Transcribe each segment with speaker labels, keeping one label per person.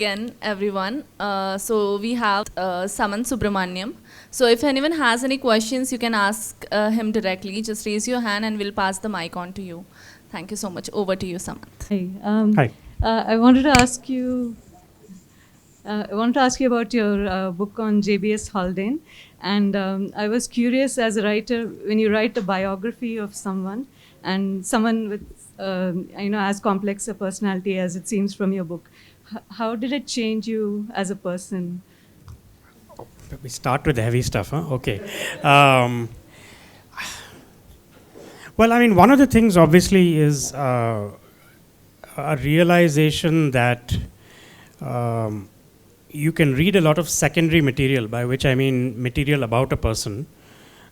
Speaker 1: again, everyone. So we have Samanth Subramanian. So if anyone has any questions, you can ask him directly. Just raise your hand and we'll pass the mic on to you. Thank you so much. Over to you, Samanth.
Speaker 2: Hi.
Speaker 3: Hi.
Speaker 2: I wanted to ask you. I wanted to ask you about your book on JBS Haldane, and I was curious as a writer, when you write a biography of someone, and someone with as complex a personality as it seems from your book, how did it change you as a person?
Speaker 3: We start with the heavy stuff, huh? Okay. Well, I mean, one of the things obviously is a realization that you can read a lot of secondary material, by which I mean material about a person,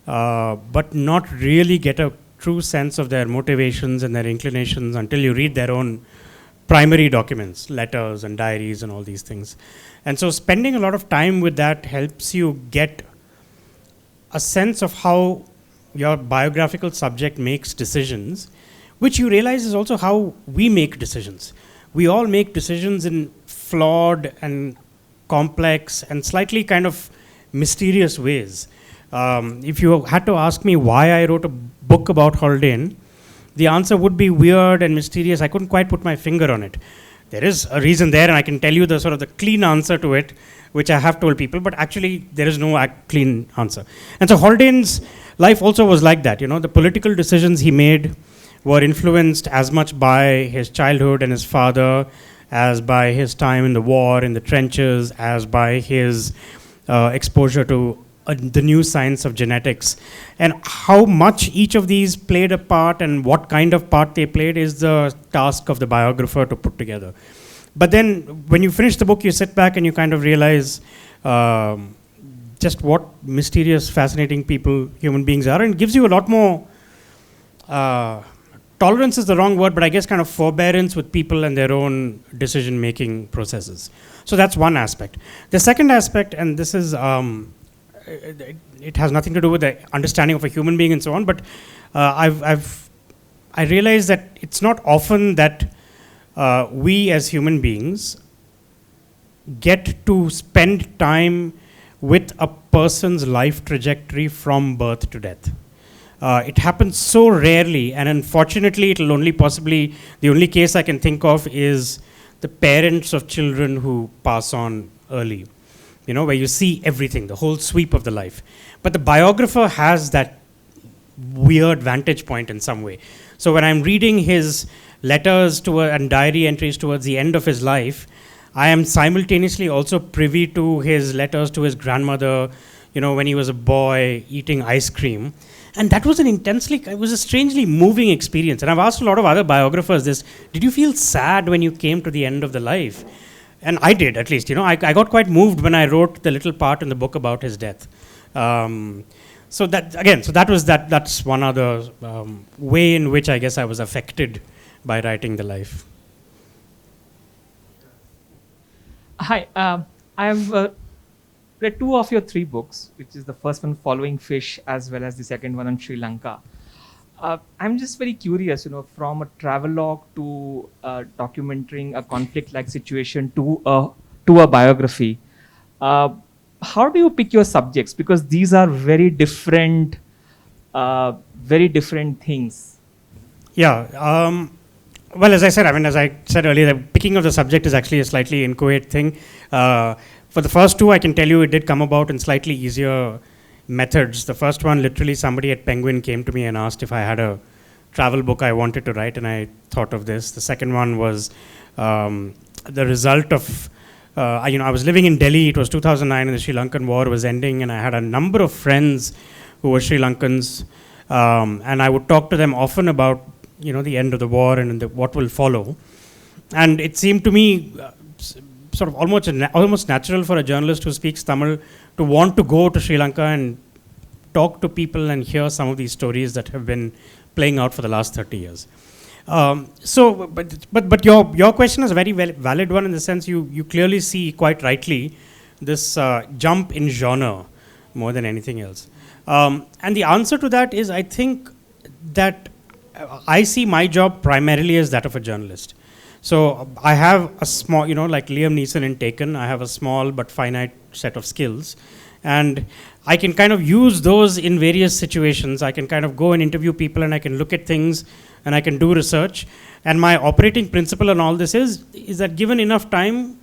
Speaker 3: but not really get a true sense of their motivations and their inclinations until you read their own primary documents, letters and diaries and all these things. And so spending a lot of time with that helps you get a sense of how your biographical subject makes decisions, which you realize is also how we make decisions. We all make decisions in flawed and complex and slightly kind of mysterious ways. If you had to ask me why I wrote a book about Haldane, the answer would be weird and mysterious. I couldn't quite put my finger on it. There is a reason there, and I can tell you the sort of the clean answer to it, which I have told people, but actually there is no clean answer. And so Haldane's life also was like that. You know, the political decisions he made were influenced as much by his childhood and his father, as by his time in the war, in the trenches, as by his exposure to the new science of genetics. And how much each of these played a part and what kind of part they played is the task of the biographer to put together. But then when you finish the book, you sit back and you kind of realize just what mysterious, fascinating people human beings are, and gives you a lot more tolerance is the wrong word, but I guess kind of forbearance with people and their own decision-making processes. So that's one aspect. The second aspect, and this is, it has nothing to do with the understanding of a human being and so on, but I realize that it's not often that we as human beings get to spend time with a person's life trajectory from birth to death. It happens so rarely, and unfortunately it'll only possibly, the only case I can think of is the parents of children who pass on early, you know, where you see everything, the whole sweep of the life. But the biographer has that weird vantage point in some way. So when I'm reading his letters and diary entries towards the end of his life, I am simultaneously also privy to his letters to his grandmother, you know, when he was a boy eating ice cream. And that was it was a strangely moving experience. And I've asked a lot of other biographers this, did you feel sad when you came to the end of the life? And I did, at least, you know, I got quite moved when I wrote the little part in the book about his death. So that's one other way in which I guess I was affected by writing the life.
Speaker 4: Hi, I've read two of your three books, which is the first one, Following Fish, as well as the second one on Sri Lanka. I'm just very curious, you know, from a travelogue to documenting a conflict-like situation to a biography. How do you pick your subjects? Because these are very different things.
Speaker 3: Yeah. Well, as I said earlier, the picking of the subject is actually a slightly inchoate thing. For the first two, I can tell you it did come about in slightly easier methods. The first one, literally somebody at Penguin came to me and asked if I had a travel book I wanted to write, and I thought of this. The second one was the result of, I was living in Delhi. It was 2009 and the Sri Lankan war was ending, and I had a number of friends who were Sri Lankans, and I would talk to them often about, you know, the end of the war and what will follow. And it seemed to me sort of almost natural for a journalist who speaks Tamil to want to go to Sri Lanka and talk to people and hear some of these stories that have been playing out for the last 30 years. But your question is a very valid one in the sense you clearly see quite rightly this jump in genre more than anything else. And the answer to that is, I think that I see my job primarily as that of a journalist. So I have a small, like Liam Neeson in Taken, I have a small but finite set of skills. And I can kind of use those in various situations. I can kind of go and interview people, and I can look at things, and I can do research. And my operating principle on all this is that given enough time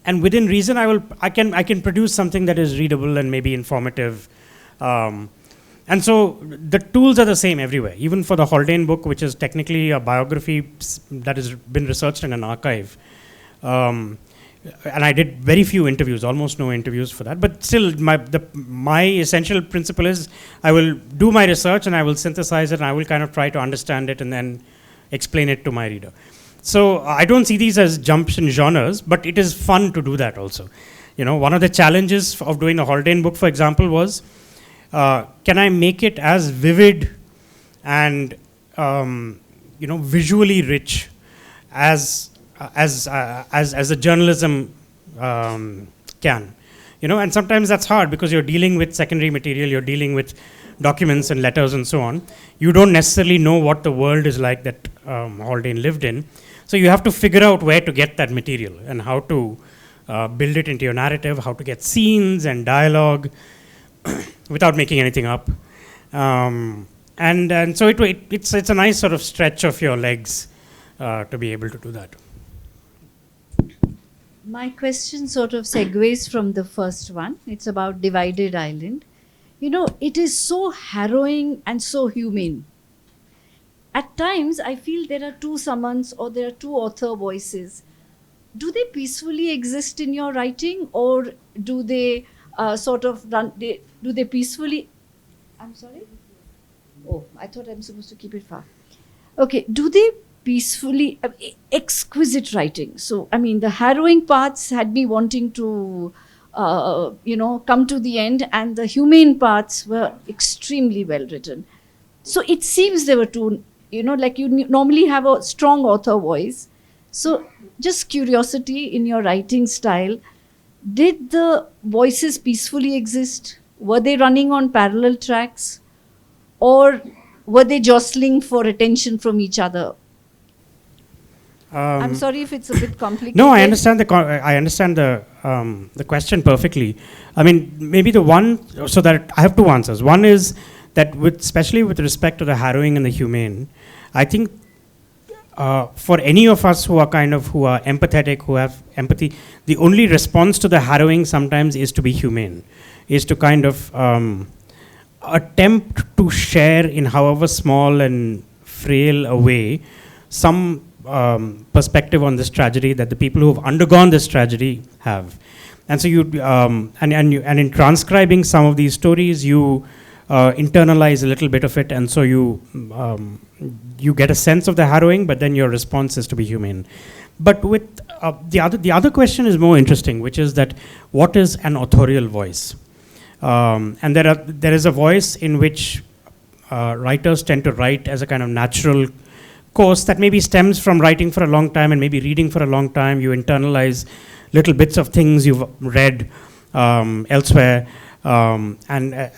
Speaker 3: and within reason, I can produce something that is readable and maybe informative. And so the tools are the same everywhere, even for the Haldane book, which is technically a biography that has been researched in an archive. And I did very few interviews, almost no interviews for that. But still, my essential principle is I will do my research and I will synthesize it and I will kind of try to understand it and then explain it to my reader. So I don't see these as jumps in genres, but it is fun to do that also. One of the challenges of doing the Haldane book, for example, was can I make it as vivid and visually rich as a journalism can, and sometimes that's hard because you're dealing with secondary material, you're dealing with documents and letters and so on. You don't necessarily know what the world is like that Haldane lived in, so you have to figure out where to get that material and how to build it into your narrative, how to get scenes and dialogue without making anything up, and so it's a nice sort of stretch of your legs to be able to do that.
Speaker 5: My question sort of segues from the first one. It's about Divided Island. It is so harrowing and so humane. At times, I feel there are two Samanths or there are two author voices. Do they peacefully exist in your writing, or do they sort of run? Do they peacefully? I'm sorry? Oh, I thought I'm supposed to keep it far. Okay, do they peacefully, exquisite writing. So, the harrowing parts had me wanting to, come to the end, and the humane parts were extremely well written. So it seems there were two, like you normally have a strong author voice. So just curiosity in your writing style, did the voices peacefully exist? Were they running on parallel tracks? Or were they jostling for attention from each other? I'm sorry if it's a bit complicated.
Speaker 3: No, I understand the question perfectly. Maybe the one, so that I have two answers. One is that especially with respect to the harrowing and the humane, I think for any of us who are empathetic, who have empathy, the only response to the harrowing sometimes is to be humane, is to kind of attempt to share in however small and frail a way some perspective on this tragedy that the people who have undergone this tragedy have. And so and in transcribing some of these stories, you internalize a little bit of it, and so you get a sense of the harrowing, but then your response is to be humane. But with the other question is more interesting, which is that what is an authorial voice? And there is a voice in which writers tend to write as a kind of natural course that maybe stems from writing for a long time and maybe reading for a long time. You internalize little bits of things you've read elsewhere, and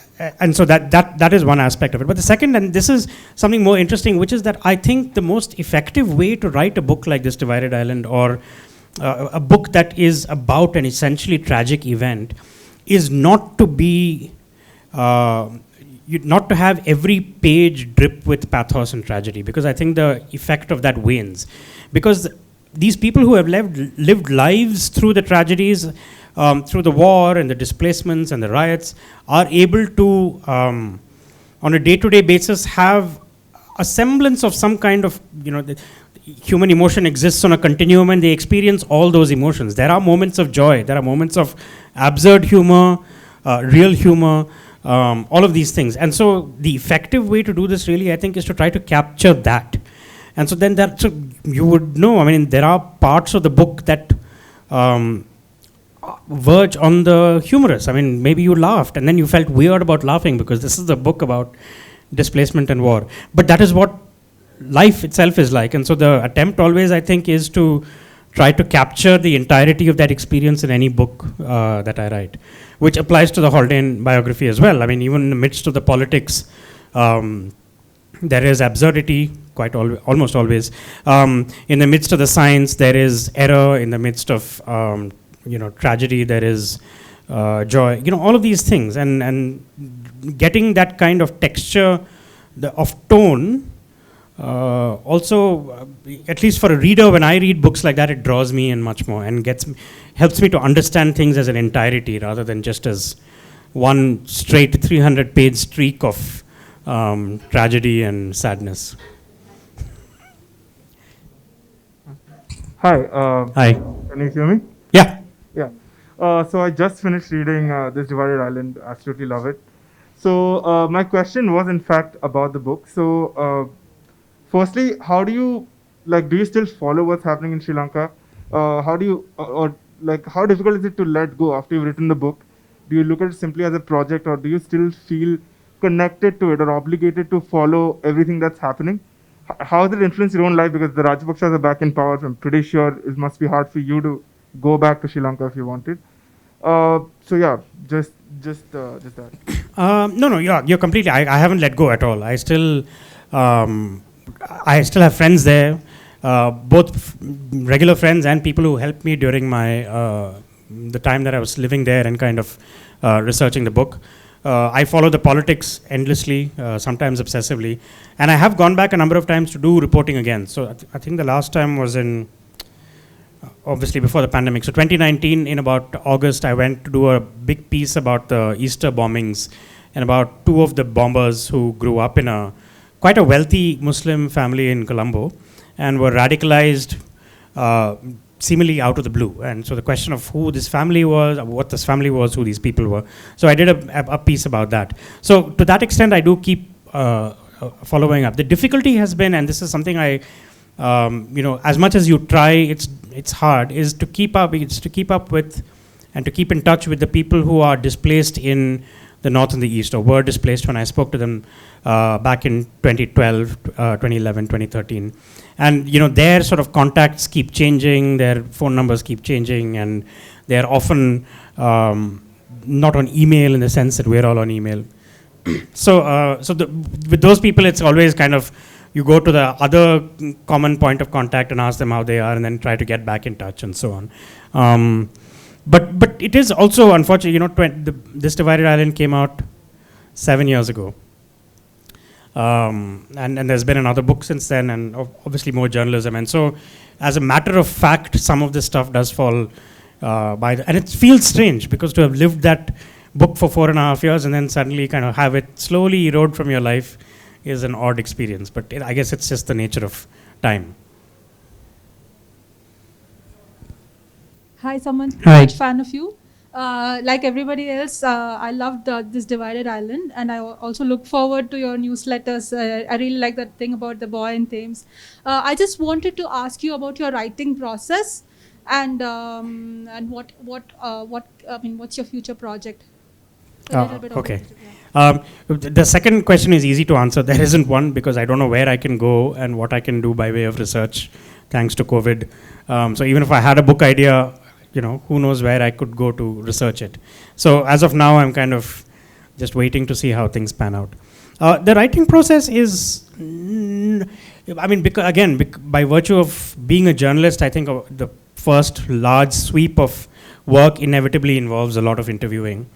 Speaker 3: so that is one aspect of it. But the second, and this is something more interesting, which is that I think the most effective way to write a book like this, Divided Island, or a book that is about an essentially tragic event, is not to be not to have every page drip with pathos and tragedy, because I think the effect of that wanes. Because these people who have lived lives through the tragedies, through the war and the displacements and the riots, are able to, on a day-to-day basis, have a semblance of some kind of, human emotion exists on a continuum, and they experience all those emotions. There are moments of joy, there are moments of absurd humor, real humor, all of these things. And so the effective way to do this really, I think, is to try to capture that. And so then so you would know, there are parts of the book that verge on the humorous. Maybe you laughed and then you felt weird about laughing because this is a book about displacement and war. But that is what life itself is like. And so the attempt always, I think, is to try to capture the entirety of that experience in any book that I write, which applies to the Haldane biography as well. Even in the midst of the politics, there is absurdity, almost always. In the midst of the science, there is error. In the midst of tragedy, there is joy. All of these things, and getting that kind of texture of tone. Also, at least for a reader, when I read books like that, it draws me in much more and helps me to understand things as an entirety rather than just as one straight 300-page streak of tragedy and sadness.
Speaker 6: Hi.
Speaker 3: Hi.
Speaker 6: Can you hear me?
Speaker 3: Yeah.
Speaker 6: Yeah. So I just finished reading This Divided Island. Absolutely love it. So my question was, in fact, about the book. So firstly, how do you do you still follow what's happening in Sri Lanka? How do you how difficult is it to let go after you've written the book? Do you look at it simply as a project, or do you still feel connected to it or obligated to follow everything that's happening? How does it influence your own life? Because the Rajapakshas are back in power, so I'm pretty sure it must be hard for you to go back to Sri Lanka if you wanted. So yeah, just that.
Speaker 3: No, you're completely. I haven't let go at all. I still have friends there, both regular friends and people who helped me during my the time that I was living there and kind of researching the book. I follow the politics endlessly, sometimes obsessively, and I have gone back a number of times to do reporting again. So I think the last time was in obviously before the pandemic. So 2019, in about August, I went to do a big piece about the Easter bombings and about two of the bombers who grew up in quite a wealthy Muslim family in Colombo and were radicalized seemingly out of the blue. And so the question of who this family was, what this family was, who these people were. So I did a piece about that. So to that extent, I do keep following up. The difficulty has been, and this is something I, as much as you try, it's hard, is to keep up. It's to keep up with and to keep in touch with the people who are displaced in the north and the east, or were displaced when I spoke to them back in 2012, 2011, 2013. And their sort of contacts keep changing, their phone numbers keep changing, and they're often not on email in the sense that we're all on email. With those people, it's always kind of, you go to the other common point of contact and ask them how they are, and then try to get back in touch and so on. But it is also unfortunate, This Divided Island came out 7 years ago. And there's been another book since then, and obviously more journalism. And so, as a matter of fact, some of this stuff does fall and it feels strange, because to have lived that book for 4.5 years and then suddenly kind of have it slowly erode from your life is an odd experience. But I guess it's just the nature of time.
Speaker 7: Hi, Samanth.
Speaker 3: Hi.
Speaker 7: Huge fan of you. Like everybody else, I loved This Divided Island, and I also look forward to your newsletters. I really like that thing about the boy in Thames. I just wanted to ask you about your writing process, and what's your future project? A little bit of
Speaker 3: Okay.
Speaker 7: it, yeah.
Speaker 3: The second question is easy to answer. There isn't one, because I don't know where I can go and what I can do by way of research, thanks to COVID. So even if I had a book idea, who knows where I could go to research it. So as of now, I'm kind of just waiting to see how things pan out. The writing process is, by virtue of being a journalist, I think the first large sweep of work inevitably involves a lot of interviewing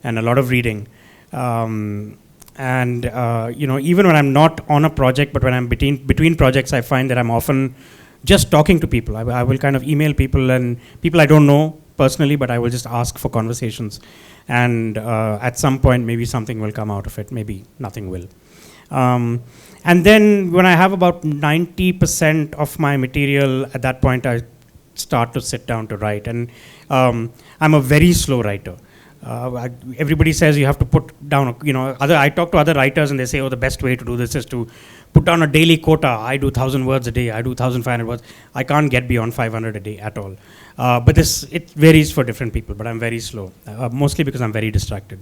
Speaker 3: and a lot of reading. Even when I'm not on a project, but when I'm between projects, I find that I'm often just talking to people. I will kind of email people, and people I don't know personally, but I will just ask for conversations. And at some point, maybe something will come out of it. Maybe nothing will. And then when I have about 90% of my material, at that point, I start to sit down to write. And I'm a very slow writer. Everybody says you have to put down, I talk to other writers and they say, the best way to do this is to put down a daily quota. I do 1,000 words a day. I do 1,500 words. I can't get beyond 500 a day at all. But it varies for different people, but I'm very slow, mostly because I'm very distracted.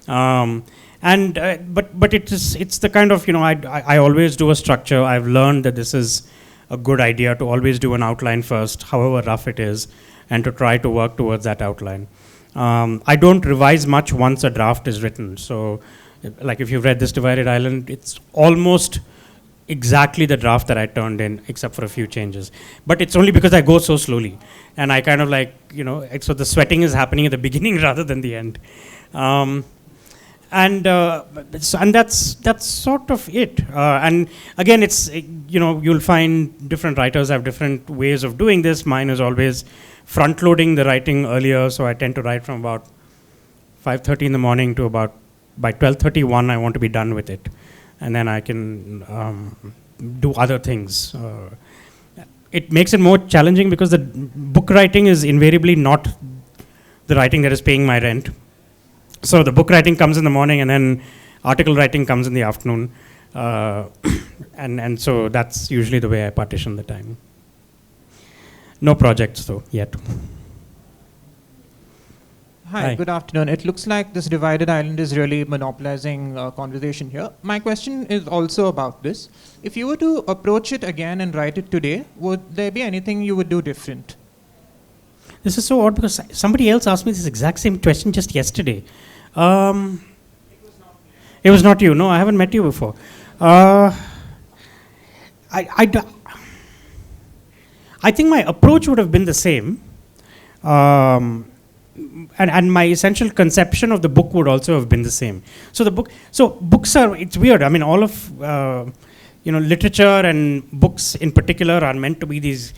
Speaker 3: But it's the kind of, I always do a structure. I've learned that this is a good idea to always do an outline first, however rough it is, and to try to work towards that outline. I don't revise much once a draft is written. So, like if you've read This Divided Island, it's almost exactly the draft that I turned in, except for a few changes. But it's only because I go so slowly, and I kind of like, so the sweating is happening at the beginning rather than the end. And that's sort of it. And again, it's you'll find different writers have different ways of doing this. Mine is always front loading the writing earlier, so I tend to write from about 5:30 in the morning to about by 12:31 I want to be done with it, and then I can do other things. It makes it more challenging because the book writing is invariably not the writing that is paying my rent. So the book writing comes in the morning, and then article writing comes in the afternoon, and so that's usually the way I partition the time. No projects though yet.
Speaker 8: Hi, good afternoon. It looks like this divided island is really monopolizing conversation here. My question is also about this. If you were to approach it again and write it today, would there be anything you would do different?
Speaker 3: This is so odd because somebody else asked me this exact same question just yesterday. It was not you. No, I haven't met you before. I think my approach would have been the same. And my essential conception of the book would also have been the same. So books are, it's weird. I mean, all of, literature and books in particular are meant to be these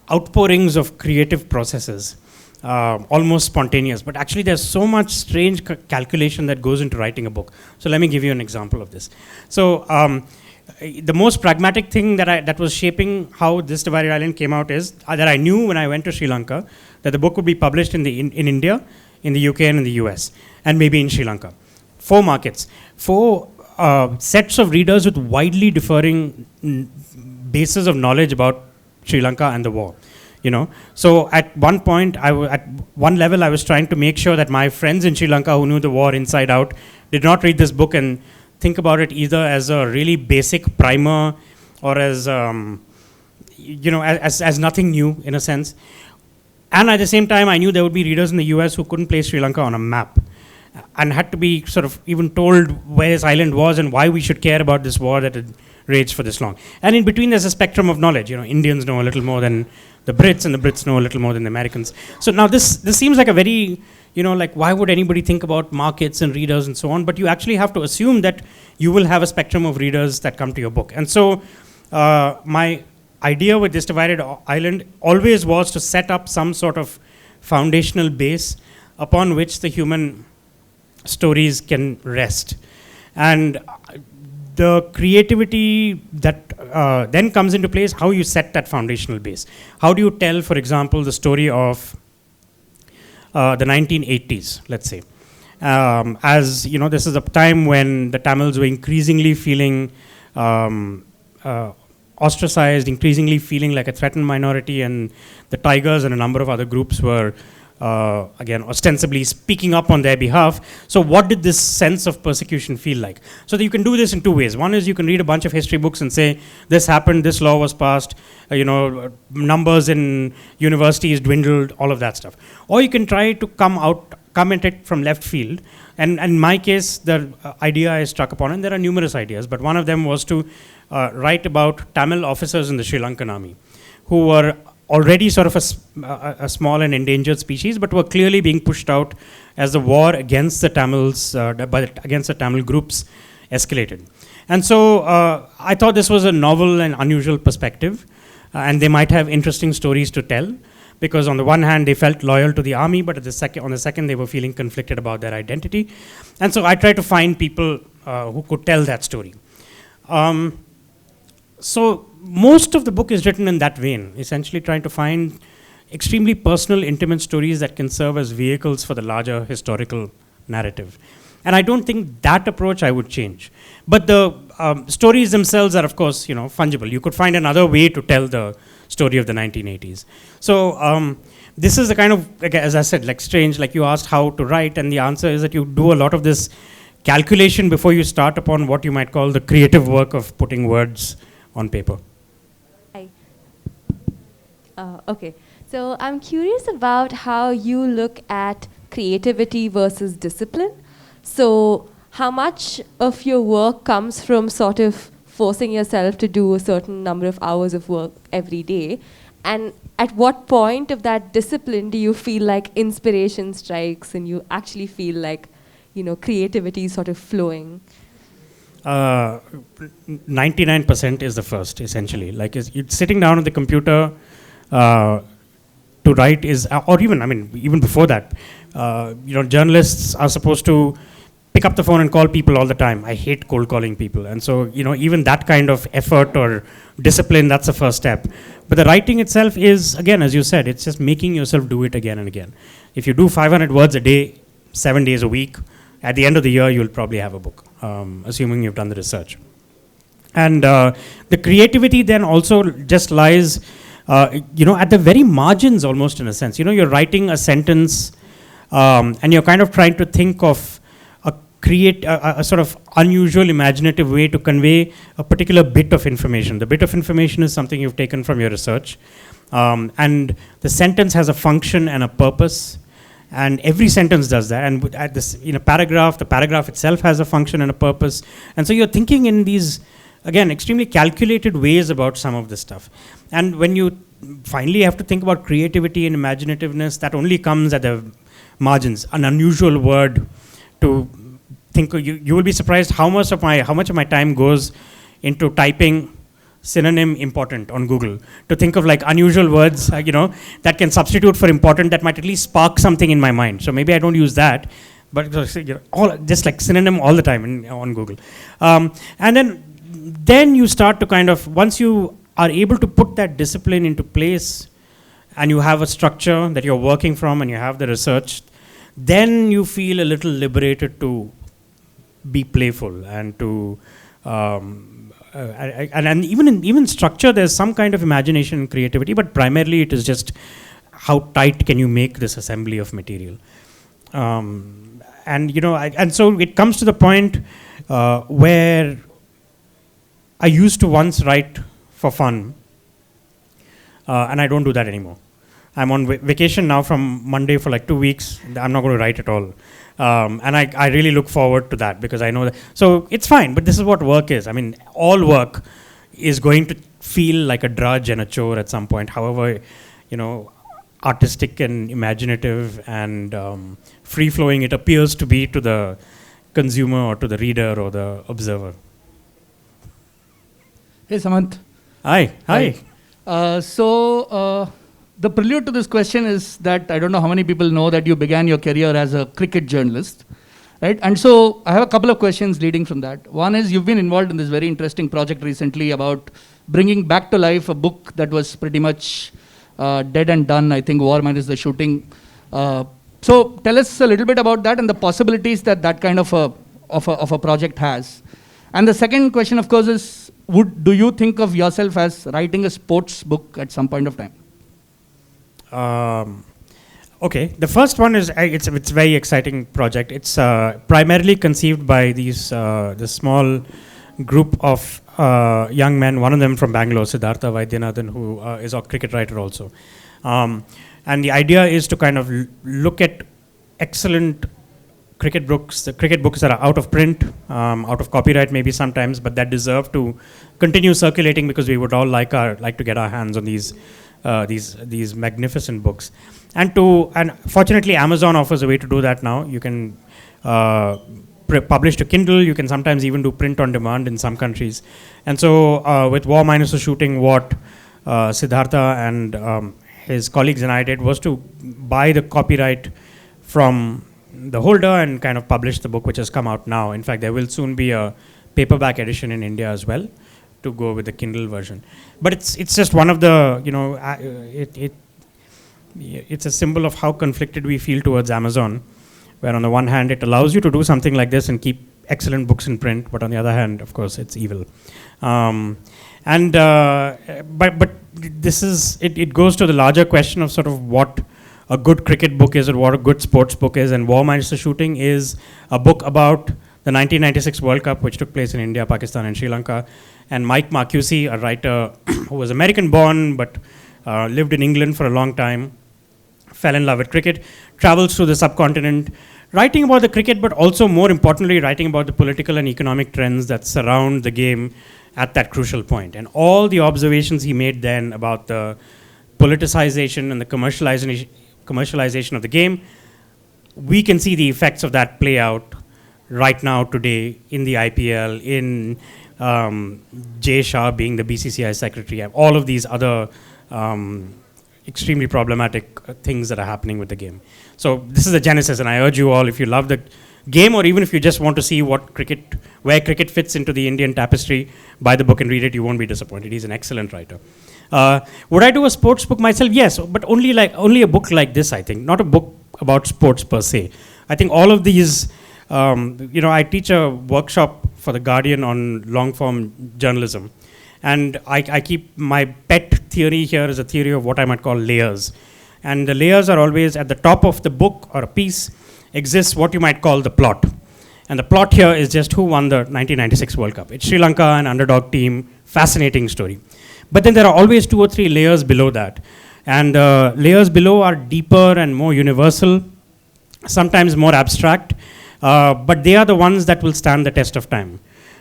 Speaker 3: outpourings of creative processes, almost spontaneous. But actually there's so much strange calculation that goes into writing a book. So let me give you an example of this. So the most pragmatic thing that was shaping how This Divided Island came out is that I knew when I went to Sri Lanka that the book would be published in India, in the UK and in the US, and maybe in Sri Lanka. 4 markets, 4 sets of readers with widely differing bases of knowledge about Sri Lanka and the war. So at one point, at one level, I was trying to make sure that my friends in Sri Lanka who knew the war inside out did not read this book and think about it either as a really basic primer or as as nothing new in a sense. And at the same time, I knew there would be readers in the US who couldn't place Sri Lanka on a map and had to be sort of even told where this island was and why we should care about this war that had raged for this long. And in between, there's a spectrum of knowledge. Indians know a little more than the Brits, and the Brits know a little more than the Americans. So now this seems like a very, why would anybody think about markets and readers and so on? But you actually have to assume that you will have a spectrum of readers that come to your book. And so my idea with This Divided Island always was to set up some sort of foundational base upon which the human stories can rest. And the creativity that then comes into place, how you set that foundational base. How do you tell, for example, the story of the 1980s, let's say. As this is a time when the Tamils were increasingly feeling ostracized, increasingly feeling like a threatened minority, and the Tigers and a number of other groups were, again, ostensibly speaking up on their behalf. So what did this sense of persecution feel like? So that you can do this in 2 ways. One is you can read a bunch of history books and say, this happened, this law was passed, numbers in universities dwindled, all of that stuff. Or you can try to come at it from left field. And in my case, the idea I struck upon, and there are numerous ideas, but one of them was to write about Tamil officers in the Sri Lankan army who were already sort of a small and endangered species, but were clearly being pushed out as the war against the Tamils, against the Tamil groups escalated. And so I thought this was a novel and unusual perspective, and they might have interesting stories to tell, because on the one hand they felt loyal to the army, but on the second they were feeling conflicted about their identity. And so I tried to find people who could tell that story. So most of the book is written in that vein, essentially trying to find extremely personal, intimate stories that can serve as vehicles for the larger historical narrative. And I don't think that approach I would change. But the stories themselves are, of course, fungible. You could find another way to tell the story of the 1980s. So this is the kind of, as I said, like strange, like you asked how to write, and the answer is that you do a lot of this calculation before you start upon what you might call the creative work of putting words on paper.
Speaker 9: Hi. Okay. So I'm curious about how you look at creativity versus discipline. So how much of your work comes from sort of forcing yourself to do a certain number of hours of work every day. And at what point of that discipline do you feel like inspiration strikes and you actually feel like, creativity is sort of flowing?
Speaker 3: 99% is the first, essentially. Like, it's sitting down on the computer to write is, or even, even before that, journalists are supposed to pick up the phone and call people all the time. I hate cold calling people. And so, even that kind of effort or discipline, that's the first step. But the writing itself is, again, as you said, it's just making yourself do it again and again. If you do 500 words a day, 7 days a week, at the end of the year, you'll probably have a book, assuming you've done the research. And the creativity then also just lies, at the very margins almost, in a sense. You're writing a sentence and you're kind of trying to think of create a sort of unusual imaginative way to convey a particular bit of information. The bit of information is something you've taken from your research. And the sentence has a function and a purpose. And every sentence does that. And at this, in a paragraph, the paragraph itself has a function and a purpose. And so you're thinking in these, again, extremely calculated ways about some of this stuff. And when you finally have to think about creativity and imaginativeness, that only comes at the margins. An unusual word to think. You will be surprised how much of my time goes into typing synonym important on Google, to think of like unusual words, that can substitute for important, that might at least spark something in my mind. So maybe I don't use that, but just like synonym all the time on Google. And then you start to kind of, once you are able to put that discipline into place and you have a structure that you're working from and you have the research, then you feel a little liberated to be playful and to and even structure, there's some kind of imagination and creativity, but primarily it is just how tight can you make this assembly of material. And so it comes to the point where I used to once write for fun, and I don't do that anymore. I'm on vacation now from Monday for like 2 weeks. I'm not going to write at all. And I really look forward to that, because I know that. So it's fine, but this is what work is. All work is going to feel like a drudge and a chore at some point, however, artistic and imaginative and free-flowing it appears to be to the consumer or to the reader or the observer.
Speaker 10: Hey, Samanth.
Speaker 3: Hi.
Speaker 10: The prelude to this question is that I don't know how many people know that you began your career as a cricket journalist, right? And so I have a couple of questions leading from that. One is, you've been involved in this very interesting project recently about bringing back to life a book that was pretty much dead and done, I think, War Minus the Shooting. So tell us a little bit about that and the possibilities that kind of a project has. And the second question, of course, is, do you think of yourself as writing a sports book at some point of time?
Speaker 3: Okay, the first one is it's a very exciting project. It's primarily conceived by this small group of young men. One of them from Bangalore, Siddhartha Vaidyanathan, who is a cricket writer also. And the idea is to kind of look at excellent cricket books, the cricket books that are out of print, out of copyright maybe sometimes, but that deserve to continue circulating, because we would all like to get our hands on these magnificent books. And fortunately Amazon offers a way to do that now. You can publish to Kindle, you can sometimes even do print on demand in some countries. And so with War Minus the Shooting, what Siddhartha and his colleagues and I did was to buy the copyright from the holder and kind of publish the book, which has come out now. In fact, there will soon be a paperback edition in India as well, to go with the Kindle version. But it's just one of the, it's a symbol of how conflicted we feel towards Amazon, where on the one hand it allows you to do something like this and keep excellent books in print, but on the other hand, of course, it's evil. But this is, it goes to the larger question of sort of what a good cricket book is or what a good sports book is, and War Minus the Shooting is a book about the 1996 World Cup, which took place in India, Pakistan and Sri Lanka. And Mike Marcuse, a writer who was American-born but lived in England for a long time, fell in love with cricket, travels through the subcontinent, writing about the cricket, but also more importantly, writing about the political and economic trends that surround the game at that crucial point. And all the observations he made then about the politicization and the commercialization of the game, we can see the effects of that play out right now today in the IPL, in Jay Shah being the BCCI secretary, and all of these other extremely problematic things that are happening with the game. So this is the genesis, and I urge you all, if you love the game, or even if you just want to see where cricket fits into the Indian tapestry, buy the book and read it. You won't be disappointed. He's an excellent writer. Would I do a sports book myself? Yes, but only a book like this, I think, not a book about sports per se. I think all of these, I teach a workshop for The Guardian on long-form journalism. And I keep my pet theory here is a theory of what I might call layers. And the layers are always at the top of the book or a piece exists what you might call the plot. And the plot here is just who won the 1996 World Cup. It's Sri Lanka, an underdog team, fascinating story. But then there are always 2 or 3 layers below that. And layers below are deeper and more universal, sometimes more abstract, but they are the ones that will stand the test of time.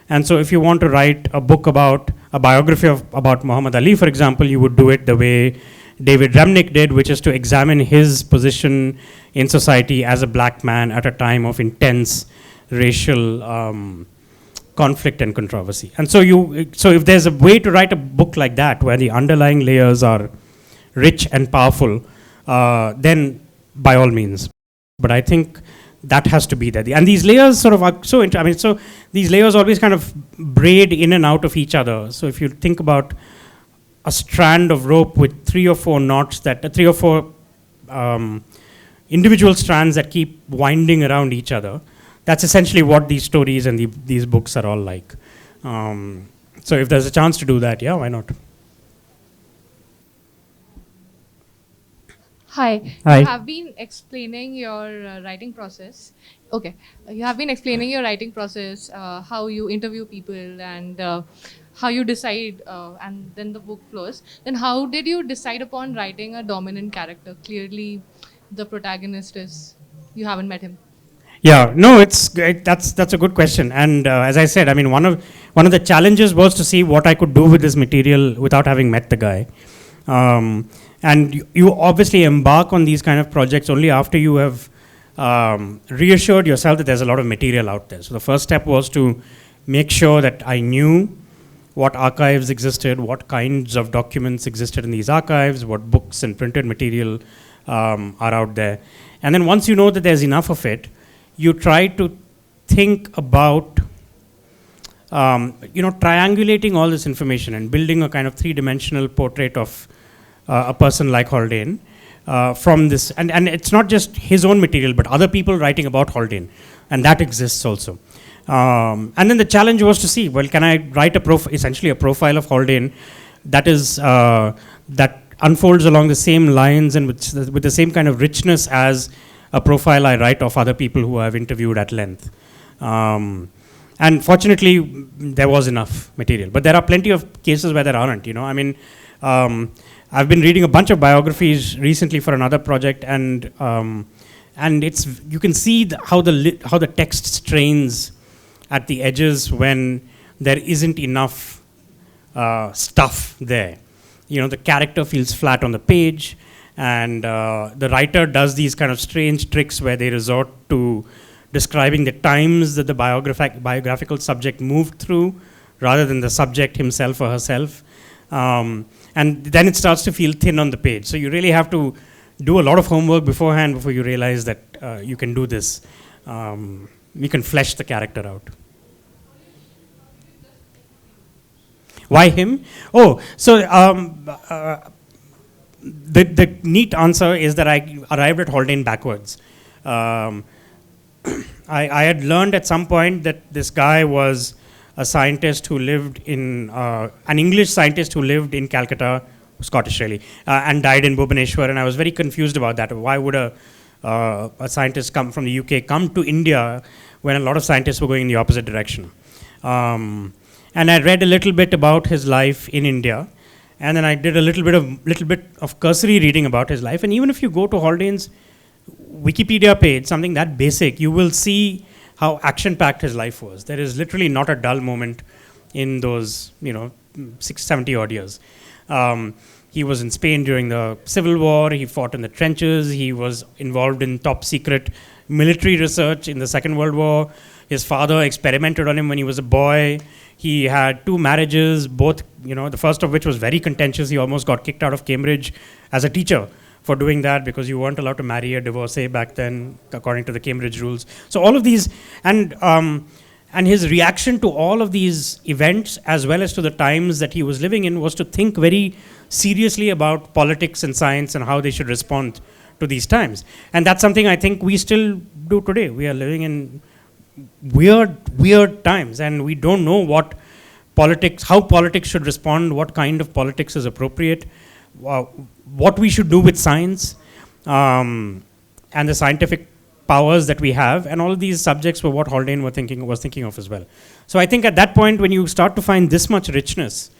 Speaker 3: And so if you want to write a book about a biography about Muhammad Ali, for example, you would do it the way David Remnick did, which is to examine his position in society as a black man at a time of intense racial conflict and controversy. And so if there's a way to write a book like that, where the underlying layers are rich and powerful, then by all means. But I think that has to be there. And these layers sort of are so these layers always kind of braid in and out of each other. So if you think about a strand of rope with 3 or 4 knots, 3 or 4 individual strands that keep winding around each other, that's essentially what these stories and these books are all like. So if there's a chance to do that, yeah, why not?
Speaker 11: Hi.
Speaker 3: Hi.
Speaker 11: You have been explaining your writing process. Okay. You have been explaining your writing process, how you interview people and how you decide, and then the book flows. Then how did you decide upon writing a dominant character? Clearly, the protagonist you haven't met him.
Speaker 3: Yeah, no, it's great. That's a good question. And as I said, I mean, one of the challenges was to see what I could do with this material without having met the guy. And you obviously embark on these kind of projects only after you have reassured yourself that there's a lot of material out there. So the first step was to make sure that I knew what archives existed, what kinds of documents existed in these archives, what books and printed material are out there. And then once you know that there's enough of it, you try to think about triangulating all this information and building a kind of 3-dimensional portrait of a person like Haldane from this. And it's not just his own material, but other people writing about Haldane. And that exists also. And then the challenge was to see, well, can I write essentially a profile of Haldane that is that unfolds along the same lines and with the same kind of richness as a profile I write of other people who I've interviewed at length. And fortunately, there was enough material. But there are plenty of cases where there aren't, I mean, I've been reading a bunch of biographies recently for another project, and you can see how the text strains at the edges when there isn't enough stuff there. The character feels flat on the page, and the writer does these kind of strange tricks where they resort to describing the times that the biographical subject moved through rather than the subject himself or herself. And then it starts to feel thin on the page. So you really have to do a lot of homework beforehand before you realize that you can do this. You can flesh the character out. Why him? Oh, so the neat answer is that I arrived at Haldane backwards. I had learned at some point that this guy was a scientist who lived in, an English scientist who lived in Calcutta, Scottish really, and died in Bhubaneswar, and I was very confused about that. Why would a scientist come from the UK come to India when a lot of scientists were going in the opposite direction? And I read a little bit about his life in India, and then I did a little bit of cursory reading about his life. And even if you go to Haldane's Wikipedia page, something that basic, you will see how action-packed his life was. There is literally not a dull moment in those, 70 odd years. He was in Spain during the Civil War. He fought in the trenches. He was involved in top secret military research in the Second World War. His father experimented on him when he was a boy. He had 2 marriages, both, the first of which was very contentious. He almost got kicked out of Cambridge as a teacher for doing that, because you weren't allowed to marry a divorcee back then, according to the Cambridge rules. So all of these, and his reaction to all of these events, as well as to the times that he was living in, was to think very seriously about politics and science and how they should respond to these times. And that's something I think we still do today. We are living in weird times, and we don't know how politics should respond, what kind of politics is appropriate, what we should do with science, and the scientific powers that we have, and all of these subjects were what Haldane was thinking of as well. So I think at that point, when you start to find this much richness,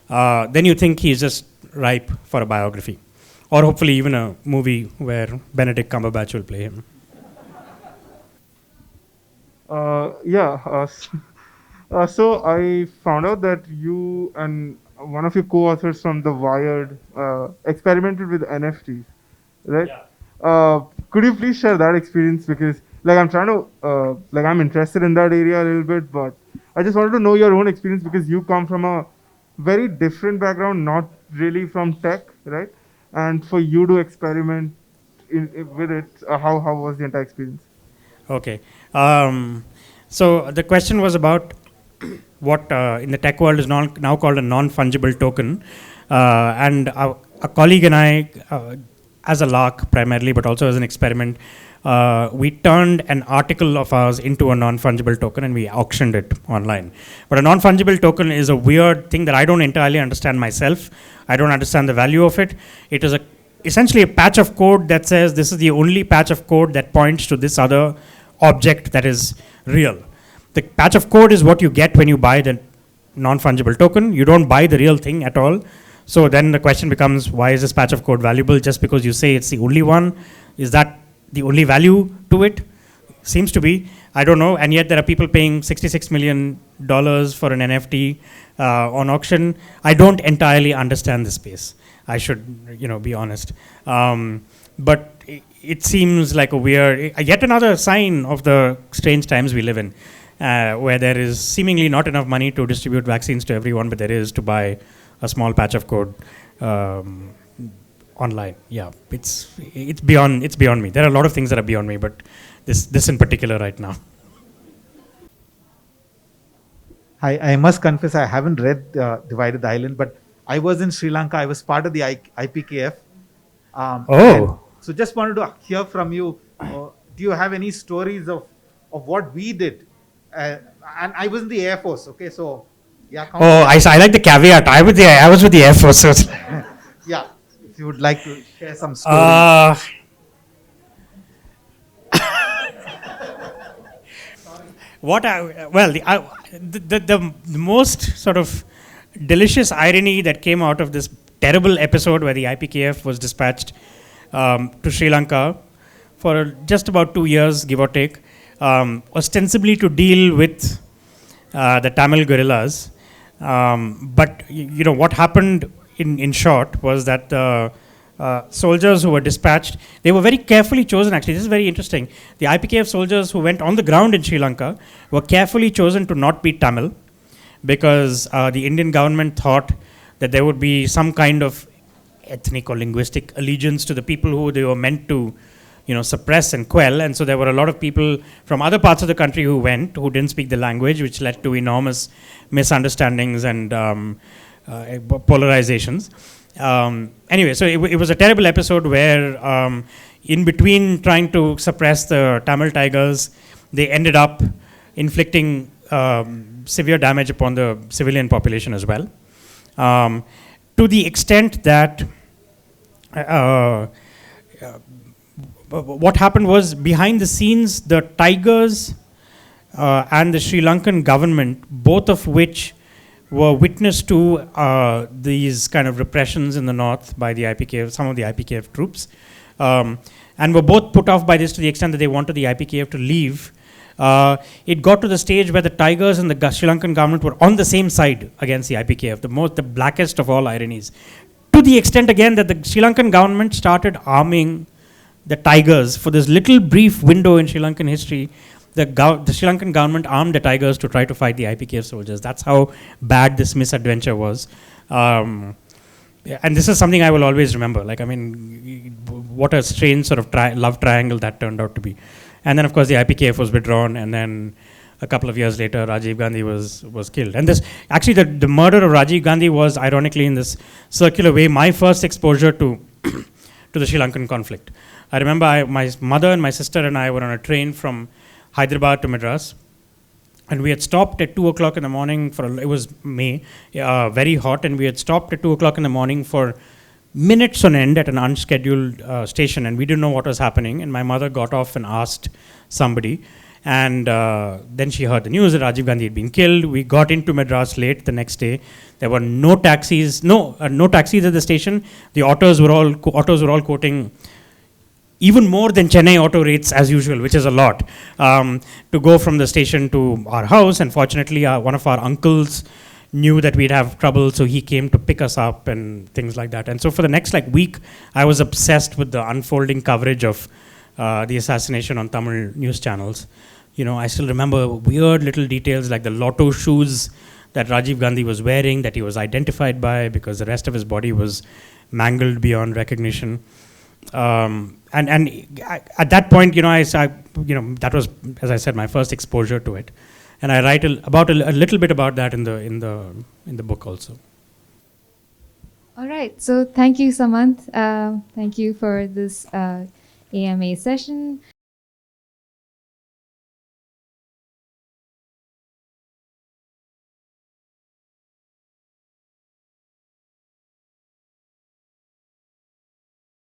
Speaker 3: then you think he's just ripe for a biography, or hopefully even a movie where Benedict Cumberbatch will play him.
Speaker 6: So I found out that you and one of your co-authors from The Wired experimented with NFTs, right? Yeah. Could you please share that experience? Because I'm interested in that area a little bit, but I just wanted to know your own experience, because you come from a very different background, not really from tech, right? And for you to experiment with it, how was the entire experience?
Speaker 3: Okay. So the question was about what in the tech world is now called a non-fungible token. And a colleague and I, as a lark primarily, but also as an experiment, we turned an article of ours into a non-fungible token and we auctioned it online. But a non-fungible token is a weird thing that I don't entirely understand myself. I don't understand the value of it. It is essentially a patch of code that says this is the only patch of code that points to this other object that is real. The patch of code is what you get when you buy the non-fungible token. You don't buy the real thing at all. So then the question becomes, why is this patch of code valuable just because you say it's the only one? Is that the only value to it? Seems to be. I don't know. And yet there are people paying $66 million for an NFT on auction. I don't entirely understand the space. I should, be honest. But it seems like yet another sign of the strange times we live in, where there is seemingly not enough money to distribute vaccines to everyone, but there is to buy a small patch of code online. Yeah, it's beyond me. There are a lot of things that are beyond me, but this in particular right now.
Speaker 12: I must confess I haven't read Divided Island, but I was in Sri Lanka. I was part of the IPKF. So just wanted to hear from you. Do you have any stories of what we did? And I was in the Air Force. Okay, so yeah.
Speaker 3: I like the caveat. I was with the Air Force. So
Speaker 12: yeah, if you would like to share some stories.
Speaker 3: The most sort of delicious irony that came out of this terrible episode where the IPKF was dispatched to Sri Lanka for just about 2 years, give or take, ostensibly to deal with the Tamil guerrillas. But what happened in short was that the soldiers who were dispatched, they were very carefully chosen. Actually, this is very interesting. The IPKF soldiers who went on the ground in Sri Lanka were carefully chosen to not be Tamil, because the Indian government thought that there would be some kind of ethnic or linguistic allegiance to the people who they were meant to suppress and quell. And so there were a lot of people from other parts of the country who didn't speak the language, which led to enormous misunderstandings and polarizations. Anyway, so it was a terrible episode where in between trying to suppress the Tamil tigers, they ended up inflicting severe damage upon the civilian population as well. To the extent that what happened was, behind the scenes, the tigers and the Sri Lankan government, both of which were witness to these kind of repressions in the north by the IPKF, some of the IPKF troops, and were both put off by this to the extent that they wanted the IPKF to leave. it got to the stage where the Tigers and the Sri Lankan government were on the same side against the IPKF, the blackest of all ironies. To the extent again that the Sri Lankan government started arming the Tigers for this little brief window in Sri Lankan history. The Sri Lankan government armed the Tigers to try to fight the IPKF soldiers. That's how bad this misadventure was. And this is something I will always remember. Like, I mean, what a strange sort of love triangle that turned out to be. And then, of course, the IPKF was withdrawn, and then a couple of years later, Rajiv Gandhi was killed. And this, actually, the murder of Rajiv Gandhi was, ironically, in this circular way, my first exposure to the Sri Lankan conflict. I remember my mother and my sister and I were on a train from Hyderabad to Madras, and we had stopped at 2 o'clock in the morning it was May, very hot, and we had stopped at 2 o'clock in the morning for minutes on end at an unscheduled station, and we didn't know what was happening. And my mother got off and asked somebody, and then she heard the news that Rajiv Gandhi had been killed. We got into Madras late the next day. There were no taxis, no taxis at the station. The autos were all quoting even more than Chennai auto rates as usual, which is a lot, to go from the station to our house. And fortunately, one of our uncles knew that we'd have trouble, so he came to pick us up and things like that. And so for the next week, I was obsessed with the unfolding coverage of the assassination on Tamil news channels. You know, I still remember weird little details like the lotto shoes that Rajiv Gandhi was wearing, that he was identified by, because the rest of his body was mangled beyond recognition. And at that point, that was, as I said, my first exposure to it, and I write a little bit about that in the book also.
Speaker 13: All right. So thank you, Samanth. Thank you for this AMA session.